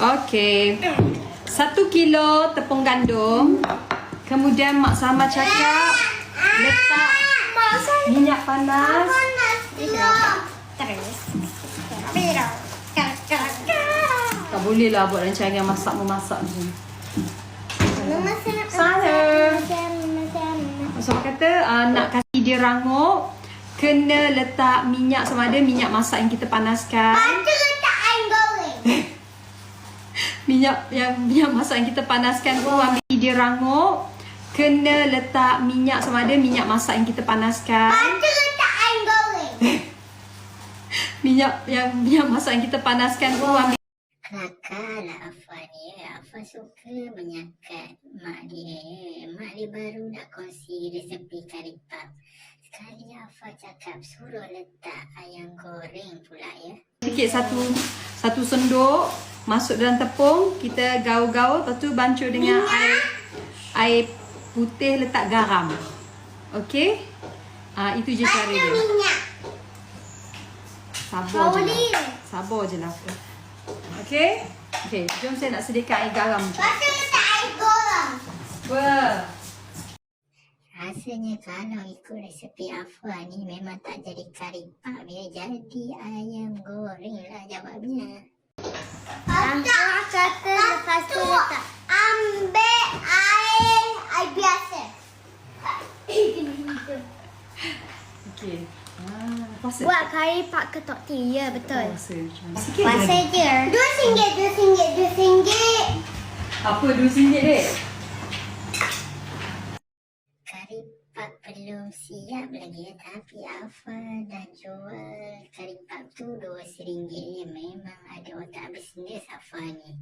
Okey. 1 kilo tepung gandum. Kemudian Mak Salma cakap letak minyak panas. Tak boleh lah buat rancangan masak-memasak macam ni. Saya kata nak kasih dia rangup, kena letak minyak sama ada minyak masak yang kita panaskan. minyak masak yang kita panaskan tu ambil dia rangup, kena letak minyak sama ada minyak masak yang kita panaskan. minyak masak yang kita panaskan tu ambil. Kelakar lah Afan ni. Afan suka menyakat mak dia. Mak dia baru nak kongsi resepi kari puff. Sekali Afan cakap suruh letak ayam goreng pula ya. Sikit satu sendok masuk dalam tepung, kita gaul-gaul, lepas tu bancuh dengan air putih, letak garam. Okey? Itu je cara dia. Sabar je lah. Okey? Okey, jom saya nak sediakan air garam. Rasanya kalau ikut resepi Afan ni memang tak jadi kari puff ya. Jadi ayam goreng lah jawabnya. Afan kata lepas tu letak. Ambil air biasa. Okey. Buat kari puff ketok tea, ya betul. Sikit Puasa je. RM2. Apa RM2 dek? Kari puff belum siap lagi ya. Tapi Afan dah jual kari puff tu RM2. Memang ada otak bisnes Afan ni.